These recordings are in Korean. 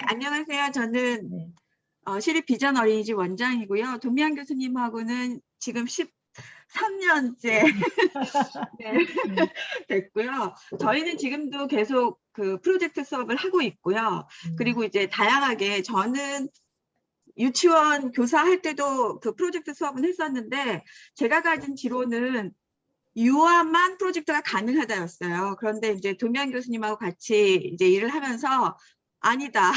안녕하세요. 저는 네. 시립 비전 어린이집 원장이고요. 도미안 교수님하고는 지금 13년째 네, 네. 됐고요. 저희는 지금도 계속 그 프로젝트 수업을 하고 있고요. 그리고 이제 다양하게 저는 유치원 교사 할 때도 그 프로젝트 수업은 했었는데 제가 가진 지로는 유아만 프로젝트가 가능하다였어요. 그런데 이제 도미안 교수님하고 같이 이제 일을 하면서 아니다.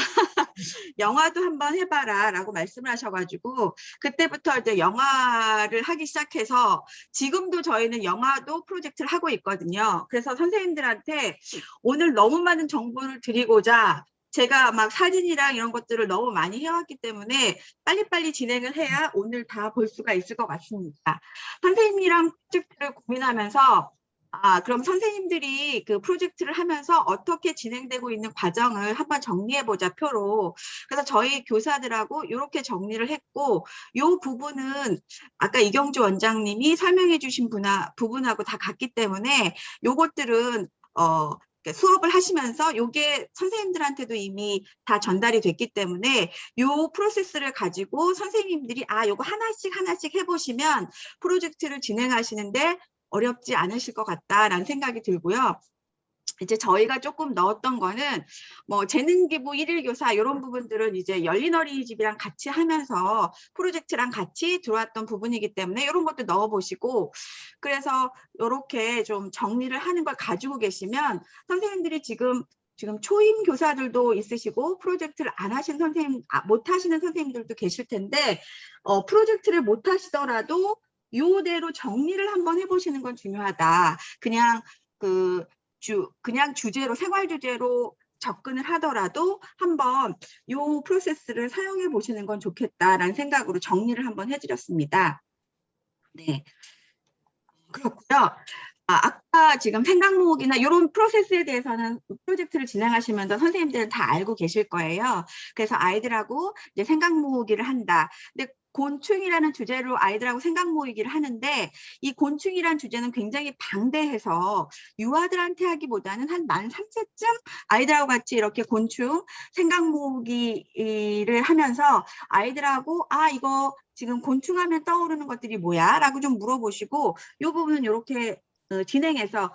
영화도 한번 해봐라 라고 말씀을 하셔가지고 그때부터 이제 영화를 하기 시작해서 지금도 저희는 영화도 프로젝트를 하고 있거든요. 그래서 선생님들한테 오늘 너무 많은 정보를 드리고자 제가 막 사진이랑 이런 것들을 너무 많이 해왔기 때문에 빨리빨리 진행을 해야 오늘 다 볼 수가 있을 것 같습니다. 선생님이랑 프로젝트를 고민하면서 그럼 선생님들이 그 프로젝트를 하면서 어떻게 진행되고 있는 과정을 한번 정리해보자, 표로. 그래서 저희 교사들하고 이렇게 정리를 했고, 이 부분은 아까 이경주 원장님이 설명해 주신 부분하고 다 같기 때문에 요것들은 수업을 하시면서 요게 선생님들한테도 이미 다 전달이 됐기 때문에 요 프로세스를 가지고 선생님들이 요거 하나씩 해보시면 프로젝트를 진행하시는데 어렵지 않으실 것 같다라는 생각이 들고요. 이제 저희가 조금 넣었던 거는 뭐 재능기부 일일 교사 이런 부분들은 이제 열린 어린이집이랑 같이 하면서 프로젝트랑 같이 들어왔던 부분이기 때문에 이런 것도 넣어보시고, 그래서 이렇게 좀 정리를 하는 걸 가지고 계시면 선생님들이 지금 초임 교사들도 있으시고 프로젝트를 안 하신 선생님, 못 하시는 선생님들도 계실 텐데 프로젝트를 못 하시더라도 요대로 정리를 한번 해보시는 건 중요하다. 그냥 그냥 주제로, 생활 주제로 접근을 하더라도 한번 이 프로세스를 사용해 보시는 건 좋겠다라는 생각으로 정리를 한번 해드렸습니다. 네, 그렇고요. 아까 지금 생각 모으기나 이런 프로세스에 대해서는 프로젝트를 진행하시면서 선생님들은 다 알고 계실 거예요. 그래서 아이들하고 이제 생각 모으기를 한다. 근데 곤충이라는 주제로 아이들하고 생각 모으기를 하는데 이 곤충이라는 주제는 굉장히 방대해서 유아들한테 하기보다는 한 만 3세쯤 아이들하고 같이 이렇게 곤충 생각 모으기를 하면서 아이들하고 이거 지금 곤충하면 떠오르는 것들이 뭐야? 라고 좀 물어보시고 이 부분은 이렇게 진행해서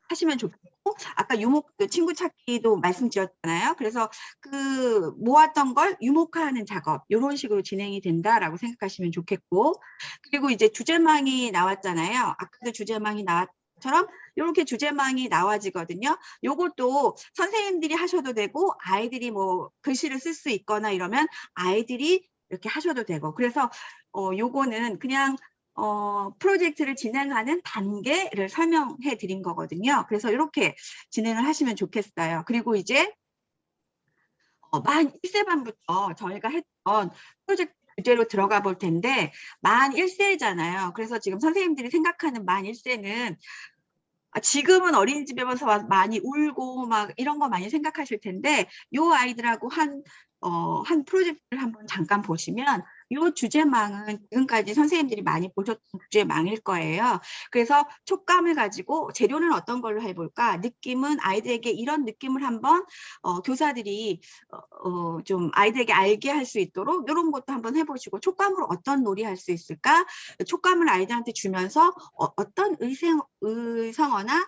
하시면 좋겠고, 아까 유목 친구 찾기도 말씀드렸잖아요. 그래서 그 모았던 걸 유목화하는 작업 이런 식으로 진행이 된다라고 생각하시면 좋겠고, 그리고 이제 주제망이 나왔잖아요. 아까도 주제망이 나왔처럼 이렇게 주제망이 나와지거든요. 요것도 선생님들이 하셔도 되고 아이들이 뭐 글씨를 쓸 수 있거나 이러면 아이들이 이렇게 하셔도 되고, 그래서 요거는 그냥 프로젝트를 진행하는 단계를 설명해 드린 거거든요. 그래서 이렇게 진행을 하시면 좋겠어요. 그리고 이제 만 1세반부터 저희가 했던 프로젝트 주제로 들어가 볼 텐데 만 1세잖아요. 그래서 지금 선생님들이 생각하는 만 1세는 지금은 어린이집에 와서 많이 울고 막 이런 거 많이 생각하실 텐데 요 아이들하고 한 프로젝트를 한번 잠깐 보시면 요 주제망은 지금까지 선생님들이 많이 보셨던 주제망일 거예요. 그래서 촉감을 가지고 재료는 어떤 걸로 해볼까? 느낌은 아이들에게 이런 느낌을 한번 교사들이 좀 아이들에게 알게 할 수 있도록 이런 것도 한번 해보시고, 촉감으로 어떤 놀이 할 수 있을까? 촉감을 아이들한테 주면서 어떤 의성어나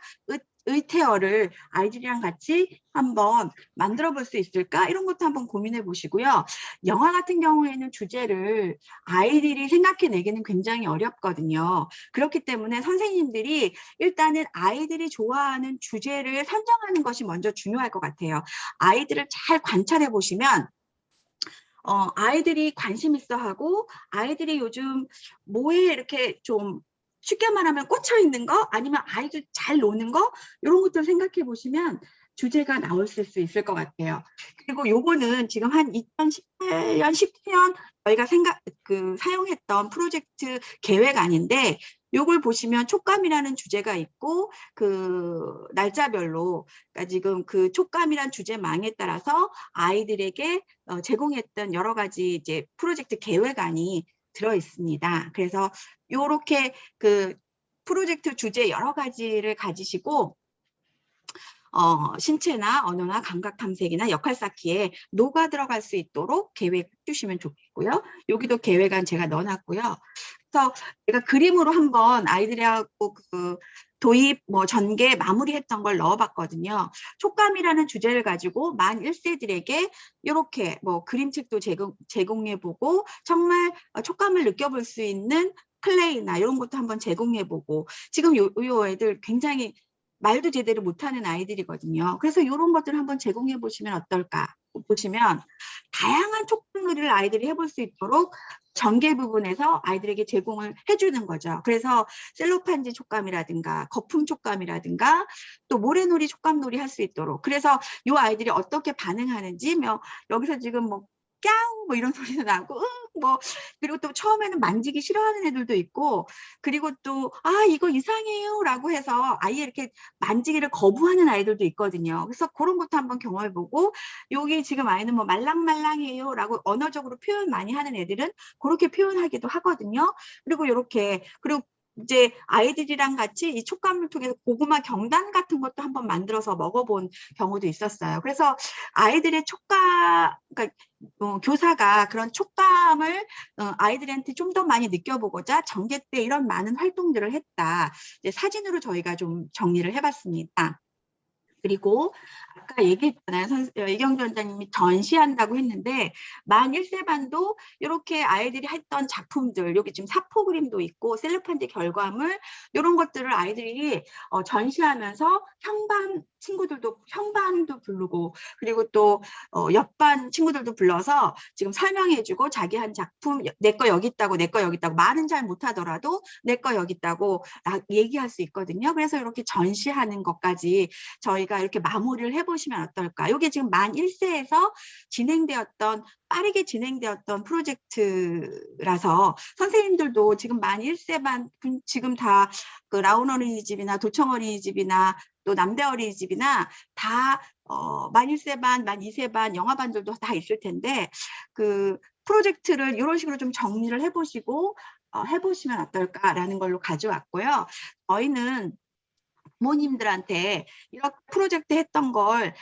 의태어를 아이들이랑 같이 한번 만들어 볼 수 있을까? 이런 것도 한번 고민해 보시고요. 영화 같은 경우에는 주제를 아이들이 생각해내기는 굉장히 어렵거든요. 그렇기 때문에 선생님들이 일단은 아이들이 좋아하는 주제를 선정하는 것이 먼저 중요할 것 같아요. 아이들을 잘 관찰해 보시면 아이들이 관심 있어 하고 아이들이 요즘 뭐에 이렇게 좀 쉽게 말하면 꽂혀 있는 거, 아니면 아이들 잘 노는 거, 이런 것들 생각해 보시면 주제가 나올 수 있을 것 같아요. 그리고 요거는 지금 한 2018년, 19년 저희가 사용했던 프로젝트 계획안인데, 요걸 보시면 촉감이라는 주제가 있고 그 날짜별로, 그러니까 지금 그 촉감이란 주제망에 따라서 아이들에게 제공했던 여러 가지 이제 프로젝트 계획안이 들어 있습니다. 그래서 요렇게 그 프로젝트 주제 여러 가지를 가지시고 신체나 언어나 감각 탐색이나 역할 쌓기에 녹아 들어갈 수 있도록 계획해 주시면 좋겠고요. 여기도 계획안 제가 넣어놨고요. 그래서 제가 그림으로 한번 아이들하고 그 도입 뭐 전개 마무리했던 걸 넣어봤거든요. 촉감이라는 주제를 가지고 만 1세들에게 이렇게 뭐 그림책도 제공해보고 정말 촉감을 느껴볼 수 있는 클레이나 이런 것도 한번 제공해보고, 지금 요 애들 굉장히 말도 제대로 못하는 아이들이거든요. 그래서 이런 것들을 한번 제공해 보시면 어떨까 보시면, 다양한 촉감놀이를 아이들이 해볼 수 있도록 전개 부분에서 아이들에게 제공을 해주는 거죠. 그래서 셀로판지 촉감이라든가 거품 촉감이라든가 또 모래놀이 촉감놀이 할 수 있도록, 그래서 이 아이들이 어떻게 반응하는지, 여기서 지금 뭐 꺄우 뭐 이런 소리도 나고 뭐, 그리고 또 처음에는 만지기 싫어하는 애들도 있고, 그리고 또 이거 이상해요 라고 해서 아예 이렇게 만지기를 거부하는 아이들도 있거든요. 그래서 그런 것도 한번 경험해보고, 여기 지금 아이는 뭐 말랑말랑해요 라고 언어적으로 표현 많이 하는 애들은 그렇게 표현하기도 하거든요. 그리고 이렇게, 그리고 이제 아이들이랑 같이 이 촉감을 통해서 고구마 경단 같은 것도 한번 만들어서 먹어본 경우도 있었어요. 그래서 아이들의 촉감, 그러니까 교사가 그런 촉감을 아이들한테 좀 더 많이 느껴보고자 전개 때 이런 많은 활동들을 했다. 이제 사진으로 저희가 좀 정리를 해봤습니다. 그리고 아까 얘기했잖아요. 이경주 원장님이 전시한다고 했는데, 만 1세 반도 이렇게 아이들이 했던 작품들, 여기 지금 사포 그림도 있고 셀로판지 결과물, 이런 것들을 아이들이 전시하면서 형반도 부르고, 그리고 또 옆반 친구들도 불러서 지금 설명해주고, 자기 한 작품 내 거 여기 있다고, 내 거 여기 있다고, 말은 잘 못하더라도 내 거 여기 있다고 얘기할 수 있거든요. 그래서 이렇게 전시하는 것까지 저희가 이렇게 마무리를 해보시면 어떨까. 이게 지금 만 1세에서 빠르게 진행되었던 프로젝트라서 선생님들도 지금 만 1세 반 지금 다 그 라운 어린이집이나 도청 어린이집이나 또 남대 어린이집이나 다 만 1세 반, 만 2세 반, 영아반들도 다 있을 텐데, 그 프로젝트를 이런 식으로 좀 정리를 해보시고 해보시면 어떨까라는 걸로 가져왔고요. 저희는 부모님들한테 이렇게 프로젝트 했던 걸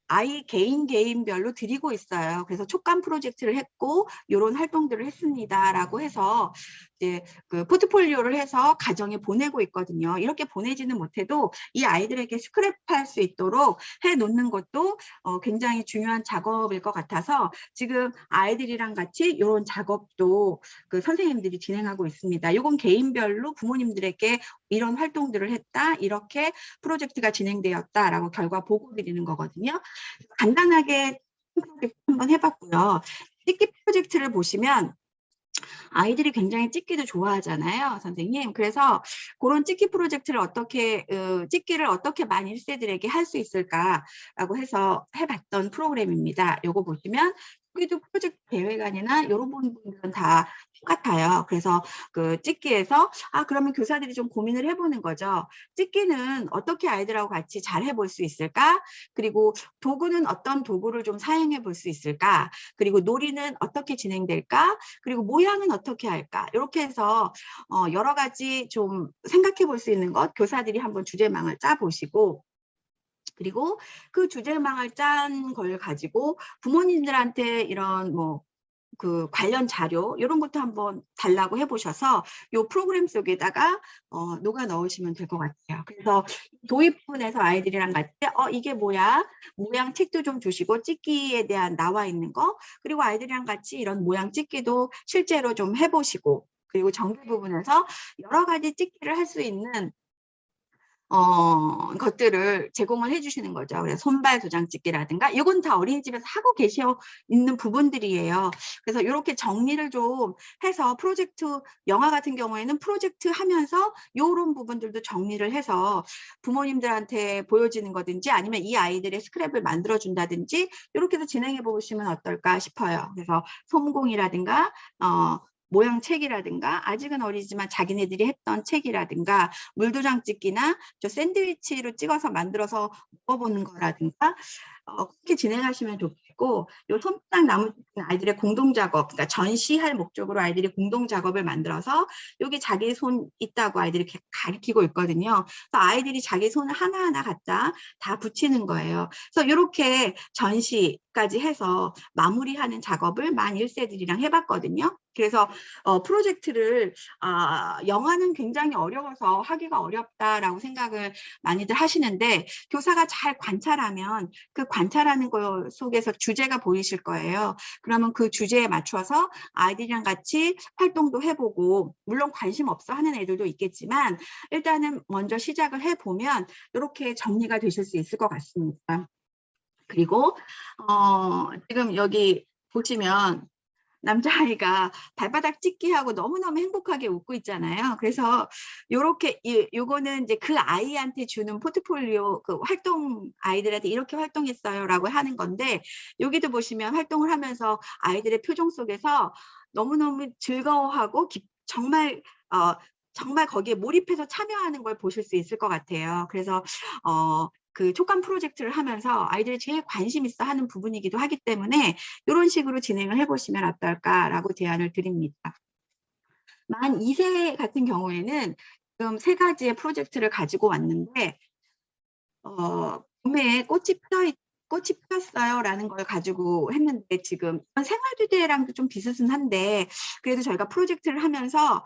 아이 개인별로 드리고 있어요. 그래서 촉감 프로젝트를 했고 이런 활동들을 했습니다라고 해서 이제 그 포트폴리오를 해서 가정에 보내고 있거든요. 이렇게 보내지는 못해도 이 아이들에게 스크랩할 수 있도록 해놓는 것도 굉장히 중요한 작업일 것 같아서, 지금 아이들이랑 같이 이런 작업도 그 선생님들이 진행하고 있습니다. 이건 개인별로 부모님들에게 이런 활동들을 했다, 이렇게 프로젝트가 진행되었다라고 결과 보고 드리는 거거든요. 간단하게 프로젝트 한번 해봤고요. 찍기 프로젝트를 보시면 아이들이 굉장히 찍기도 좋아하잖아요, 선생님. 그래서 그런 찍기 프로젝트를 찍기를 어떻게 만 1세들에게 할 수 있을까라고 해서 해봤던 프로그램입니다. 요거 보시면 여기도 프로젝트 계획안이나 이런 부분들은 다 똑같아요. 그래서 그 찍기에서 그러면 교사들이 좀 고민을 해보는 거죠. 찍기는 어떻게 아이들하고 같이 잘 해볼 수 있을까? 그리고 도구는 어떤 도구를 좀 사용해 볼 수 있을까? 그리고 놀이는 어떻게 진행될까? 그리고 모양은 어떻게 할까? 이렇게 해서 여러 가지 좀 생각해 볼 수 있는 것, 교사들이 한번 주제망을 짜보시고, 그리고 그 주제망을 짠 걸 가지고 부모님들한테 이런 그 관련 자료 이런 것도 한번 달라고 해보셔서 이 프로그램 속에다가 녹아 넣으시면 될 것 같아요. 그래서 도입 부분에서 아이들이랑 같이 이게 뭐야? 모양 책도 좀 주시고, 찍기에 대한 나와 있는 거, 그리고 아이들이랑 같이 이런 모양 찍기도 실제로 좀 해보시고, 그리고 전개 부분에서 여러 가지 찍기를 할 수 있는 것들을 제공을 해주시는 거죠. 그래서 손발 도장 찍기라든가, 이건 다 어린이집에서 하고 계셔 있는 부분들이에요. 그래서 이렇게 정리를 좀 해서 영화 같은 경우에는 프로젝트 하면서 이런 부분들도 정리를 해서 부모님들한테 보여지는 거든지, 아니면 이 아이들의 스크랩을 만들어준다든지, 이렇게 해서 진행해 보시면 어떨까 싶어요. 그래서 솜공이라든가, 모양 책이라든가, 아직은 어리지만 자기네들이 했던 책이라든가, 물도장 찍기나 저 샌드위치로 찍어서 만들어서 먹어보는 거라든가, 그렇게 진행하시면 좋겠고, 있고, 요 손바닥 나무 아이들의 공동 작업, 그러니까 전시할 목적으로 아이들이 공동 작업을 만들어서 여기 자기 손 있다고 아이들이 이렇게 가리키고 있거든요. 그래서 아이들이 자기 손을 하나하나 갖다 다 붙이는 거예요. 그래서 이렇게 전시까지 해서 마무리하는 작업을 만 1세들이랑 해봤거든요. 그래서 프로젝트를 영화는 굉장히 어려워서 하기가 어렵다라고 생각을 많이들 하시는데, 교사가 잘 관찰하면 그 관찰하는 것 속에서 주제가 보이실 거예요. 그러면 그 주제에 맞춰서 아이들이랑 같이 활동도 해보고, 물론 관심 없어 하는 애들도 있겠지만 일단은 먼저 시작을 해보면 이렇게 정리가 되실 수 있을 것 같습니다. 그리고 지금 여기 보시면 남자아이가 발바닥 찍기 하고 너무너무 행복하게 웃고 있잖아요. 그래서 요렇게 요거는 이제 그 아이한테 주는 포트폴리오, 그 활동, 아이들한테 이렇게 활동했어요라고 하는 건데, 여기도 보시면 활동을 하면서 아이들의 표정 속에서 너무너무 즐거워하고 정말 정말 거기에 몰입해서 참여하는 걸 보실 수 있을 것 같아요. 그래서 그 촉감 프로젝트를 하면서 아이들이 제일 관심 있어 하는 부분이기도 하기 때문에 이런 식으로 진행을 해보시면 어떨까라고 제안을 드립니다. 만 2세 같은 경우에는 지금 3가지의 프로젝트를 가지고 왔는데, 봄에 꽃이 피었어요라는 걸 가지고 했는데, 지금 생활주제랑도 좀 비슷은 한데, 그래도 저희가 프로젝트를 하면서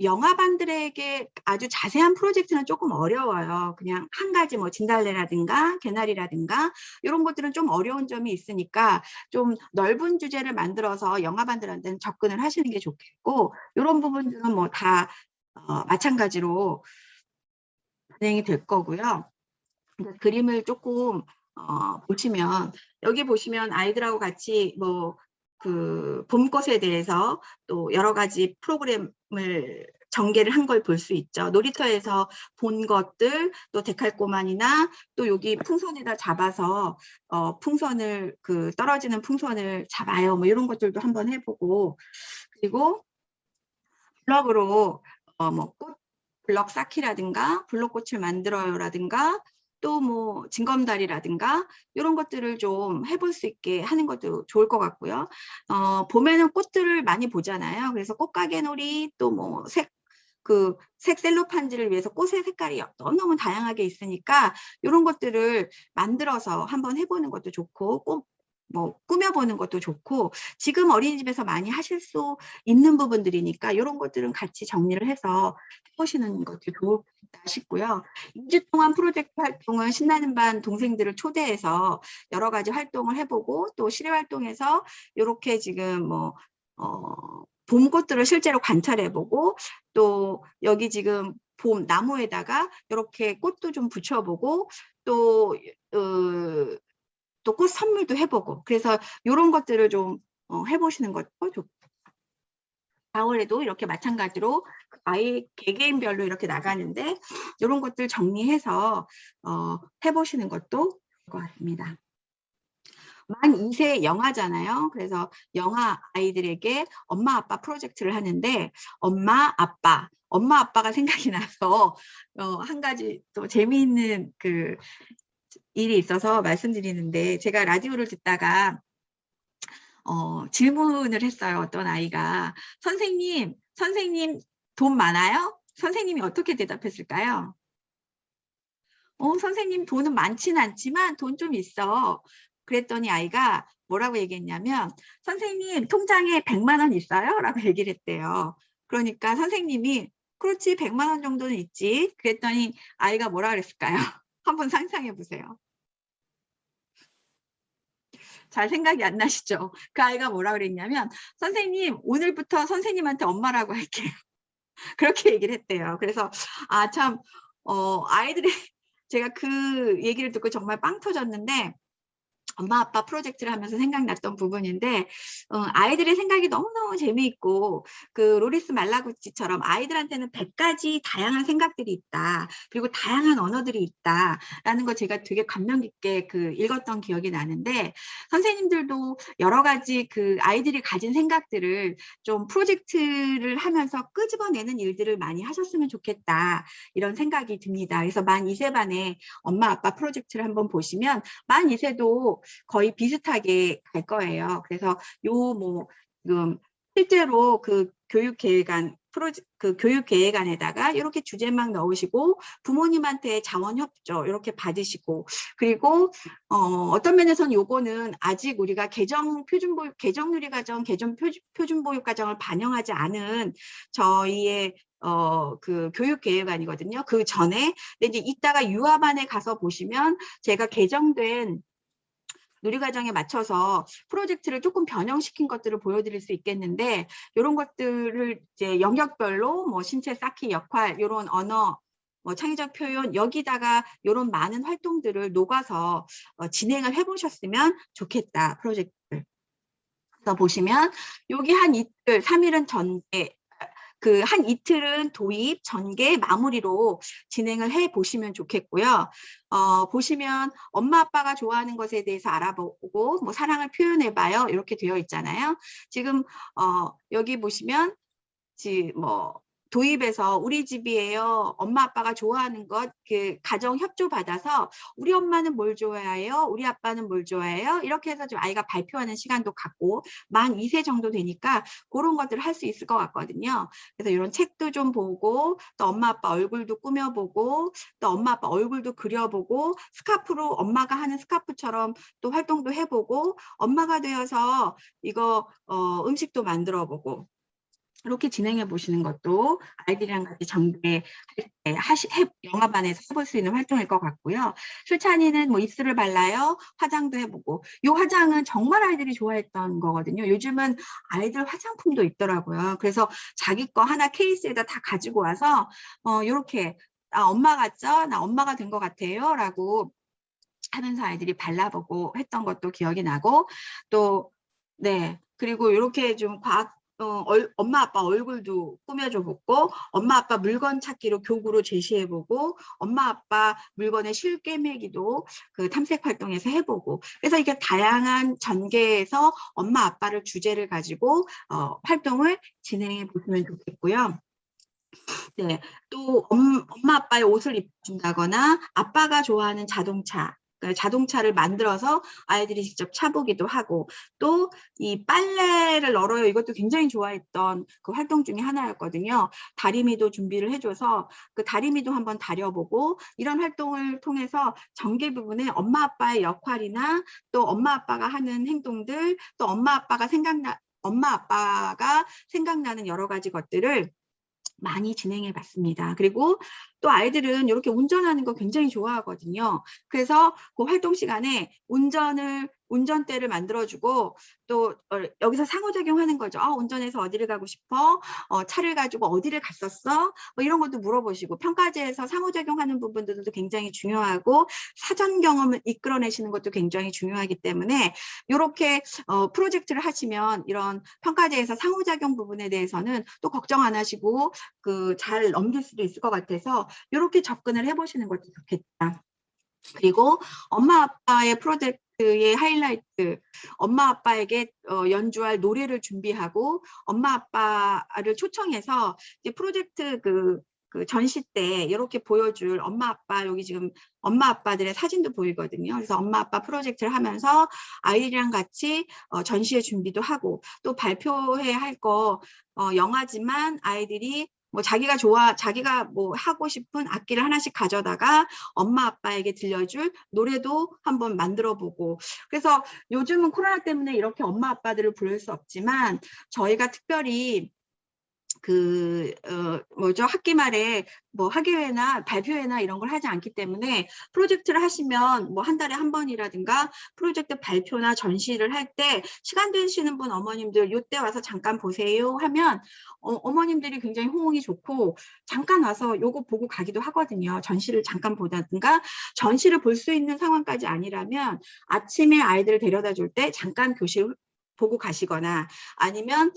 영화반들에게 아주 자세한 프로젝트는 조금 어려워요. 그냥 한 가지 뭐 진달래라든가 개나리라든가 이런 것들은 좀 어려운 점이 있으니까 좀 넓은 주제를 만들어서 영화반들한테는 접근을 하시는 게 좋겠고, 이런 부분들은 뭐 다 마찬가지로 진행이 될 거고요. 그림을 조금 보시면, 여기 보시면 아이들하고 같이 뭐 그 봄꽃에 대해서 또 여러 가지 프로그램을 전개를 한 걸 볼 수 있죠. 놀이터에서 본 것들, 또 데칼코마니나 또 여기 풍선에다 잡아서 풍선을, 그 떨어지는 풍선을 잡아요. 뭐 이런 것들도 한번 해보고, 그리고 블럭으로 뭐 꽃 블럭 쌓기라든가 블럭꽃을 만들어요라든가 또 뭐 징검다리라든가 이런 것들을 좀 해볼 수 있게 하는 것도 좋을 것 같고요. 봄에는 꽃들을 많이 보잖아요. 그래서 꽃가게 놀이, 또 뭐 색 셀로판지를 위해서 꽃의 색깔이 너무너무 다양하게 있으니까 이런 것들을 만들어서 한번 해보는 것도 좋고, 꼭 뭐 꾸며보는 것도 좋고, 지금 어린이집에서 많이 하실 수 있는 부분들이니까 이런 것들은 같이 정리를 해서 해보시는 것도 좋겠다 싶고요. 2주 동안 프로젝트 활동은 신나는 반 동생들을 초대해서 여러 가지 활동을 해보고, 또 실외 활동에서 이렇게 지금 뭐 봄꽃들을 실제로 관찰해보고, 또 여기 지금 봄 나무에다가 이렇게 꽃도 좀 붙여보고, 또 꽃 선물도 해보고, 그래서 이런 것들을 좀 해보시는 것도 좋고, 4월에도 이렇게 마찬가지로 아이 개개인별로 이렇게 나가는데 이런 것들 정리해서 해보시는 것도 좋을 것 같습니다. 만 2세 영아잖아요. 그래서 영아 아이들에게 엄마 아빠 프로젝트를 하는데, 엄마 아빠가 생각이 나서 한 가지 또 재미있는 그 일이 있어서 말씀드리는데, 제가 라디오를 듣다가 질문을 했어요. 어떤 아이가 선생님 돈 많아요? 선생님이 어떻게 대답했을까요? 선생님 돈은 많지는 않지만 돈 좀 있어. 그랬더니 아이가 뭐라고 얘기했냐면, 선생님 통장에 100만 원 있어요? 라고 얘기를 했대요. 그러니까 선생님이 그렇지 100만 원 정도는 있지. 그랬더니 아이가 뭐라 그랬을까요? 한번 상상해 보세요. 잘 생각이 안 나시죠? 그 아이가 뭐라 그랬냐면, 선생님 오늘부터 선생님한테 엄마라고 할게요. 그렇게 얘기를 했대요. 그래서 참 아이들의 제가 그 얘기를 듣고 정말 빵 터졌는데, 엄마 아빠 프로젝트를 하면서 생각났던 부분인데, 아이들의 생각이 너무너무 재미있고, 그 로리스 말라구치처럼 아이들한테는 100가지 다양한 생각들이 있다, 그리고 다양한 언어들이 있다라는 거 제가 되게 감명 깊게 그 읽었던 기억이 나는데, 선생님들도 여러 가지 그 아이들이 가진 생각들을 좀 프로젝트를 하면서 끄집어내는 일들을 많이 하셨으면 좋겠다, 이런 생각이 듭니다. 그래서 만 2세 반에 엄마 아빠 프로젝트를 한번 보시면 만 2세도 것도 거의 비슷하게 갈 거예요. 그래서 뭐 지금 실제로 그 교육계획안 그 교육계획안에다가 이렇게 주제만 넣으시고 부모님한테 자원협조 이렇게 받으시고, 그리고 어떤 면에서는 요거는 아직 우리가 개정 누리과정, 개정 표준보육과정을 반영하지 않은 저희의 그 교육계획안이거든요. 그 전에. 근데 이제 이따가 유아반에 가서 보시면 제가 개정된 누리과정에 맞춰서 프로젝트를 조금 변형시킨 것들을 보여드릴 수 있겠는데, 이런 것들을 이제 영역별로 뭐 신체 쌓기 역할, 이런 언어, 뭐 창의적 표현, 여기다가 이런 많은 활동들을 녹아서 진행을 해보셨으면 좋겠다, 프로젝트를. 그래서 보시면 여기 한 이틀, 3일은 전개, 그 한 이틀은 도입, 전개, 마무리로 진행을 해 보시면 좋겠고요. 보시면 엄마 아빠가 좋아하는 것에 대해서 알아보고 뭐 사랑을 표현해 봐요. 이렇게 되어 있잖아요. 지금 여기 보시면 뭐 도입에서 우리 집이에요. 엄마 아빠가 좋아하는 것, 그 가정 협조 받아서 우리 엄마는 뭘 좋아해요? 우리 아빠는 뭘 좋아해요? 이렇게 해서 좀 아이가 발표하는 시간도 갖고 만 2세 정도 되니까 그런 것들을 할 수 있을 것 같거든요. 그래서 이런 책도 좀 보고 또 엄마 아빠 얼굴도 꾸며보고 또 엄마 아빠 얼굴도 그려보고 스카프로 엄마가 하는 스카프처럼 또 활동도 해보고 엄마가 되어서 이거 음식도 만들어보고 이렇게 진행해 보시는 것도 아이들이랑 같이 전개할 때 영화반에서 해볼 수 있는 활동일 것 같고요. 술찬이는 뭐 입술을 발라요. 화장도 해보고. 이 화장은 정말 아이들이 좋아했던 거거든요. 요즘은 아이들 화장품도 있더라고요. 그래서 자기 거 하나 케이스에다 다 가지고 와서 이렇게 엄마 같죠? 나 엄마가 된 것 같아요. 라고 하면서 아이들이 발라보고 했던 것도 기억이 나고, 또 네, 그리고 이렇게 좀 엄마 아빠 얼굴도 꾸며줘 보고, 엄마 아빠 물건 찾기로 교구로 제시해보고, 엄마 아빠 물건의 실꿰매기도 그 탐색 활동에서 해보고, 그래서 이게 다양한 전개에서 엄마 아빠를 주제를 가지고 활동을 진행해 보시면 좋겠고요. 네, 또 엄마 아빠의 옷을 입힌다거나 아빠가 좋아하는 자동차를 만들어서 아이들이 직접 차보기도 하고, 또 이 빨래를 널어요. 이것도 굉장히 좋아했던 그 활동 중에 하나였거든요. 다리미도 준비를 해줘서 그 다리미도 한번 다려보고, 이런 활동을 통해서 전개 부분에 엄마 아빠의 역할이나 또 엄마 아빠가 하는 행동들, 또 엄마 아빠가 생각나는 여러 가지 것들을 많이 진행해 봤습니다. 그리고 또 아이들은 이렇게 운전하는 거 굉장히 좋아하거든요. 그래서 그 활동 시간에 운전대를 만들어주고, 또 여기서 상호작용하는 거죠. 운전해서 어디를 가고 싶어? 차를 가지고 어디를 갔었어? 뭐 이런 것도 물어보시고, 평가제에서 상호작용하는 부분들도 굉장히 중요하고, 사전 경험을 이끌어내시는 것도 굉장히 중요하기 때문에 이렇게 프로젝트를 하시면 이런 평가제에서 상호작용 부분에 대해서는 또 걱정 안 하시고 잘 넘길 수도 있을 것 같아서 이렇게 접근을 해보시는 것도 좋겠다. 그리고 엄마 아빠의 프로젝트의 하이라이트, 엄마 아빠에게 연주할 노래를 준비하고 엄마 아빠를 초청해서 이제 프로젝트 그 전시 때 이렇게 보여줄 엄마 아빠, 여기 지금 엄마 아빠들의 사진도 보이거든요. 그래서 엄마 아빠 프로젝트를 하면서 아이들이랑 같이 전시회 준비도 하고, 또 발표회 할 거 영화지만 아이들이 뭐 자기가 뭐 하고 싶은 악기를 하나씩 가져다가 엄마 아빠에게 들려줄 노래도 한번 만들어 보고. 그래서 요즘은 코로나 때문에 이렇게 엄마 아빠들을 부를 수 없지만 저희가 특별히 학기 말에 뭐 학예회나 발표회나 이런 걸 하지 않기 때문에, 프로젝트를 하시면 뭐 한 달에 한 번이라든가 프로젝트 발표나 전시를 할 때 시간 되시는 분 어머님들 요때 와서 잠깐 보세요 하면 어머님들이 굉장히 호응이 좋고 잠깐 와서 요거 보고 가기도 하거든요. 전시를 잠깐 보다든가, 전시를 볼 수 있는 상황까지 아니라면 아침에 아이들 데려다 줄 때 잠깐 교실 보고 가시거나, 아니면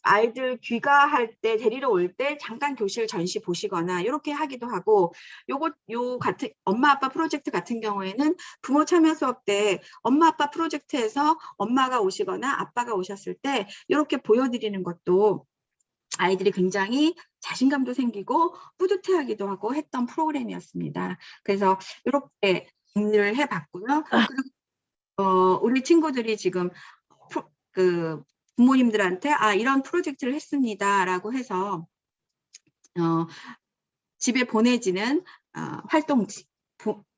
아이들 귀가할 때 데리러 올 때 잠깐 교실 전시 보시거나 이렇게 하기도 하고, 요 같은 엄마 아빠 프로젝트 같은 경우에는 부모 참여 수업 때 엄마 아빠 프로젝트에서 엄마가 오시거나 아빠가 오셨을 때 이렇게 보여드리는 것도 아이들이 굉장히 자신감도 생기고 뿌듯해하기도 하고 했던 프로그램이었습니다. 그래서 이렇게 준비를 해봤고요. 그리고 우리 친구들이 지금 그 부모님들한테 이런 프로젝트를 했습니다라고 해서 집에 보내지는 활동지,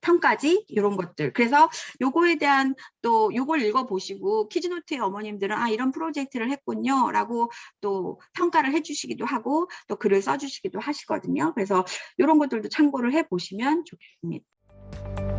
평가지 이런 것들. 그래서 요거에 대한 또 요걸 읽어보시고 키즈노트의 어머님들은 이런 프로젝트를 했군요 라고 또 평가를 해주시기도 하고 또 글을 써주시기도 하시거든요. 그래서 이런 것들도 참고를 해보시면 좋겠습니다.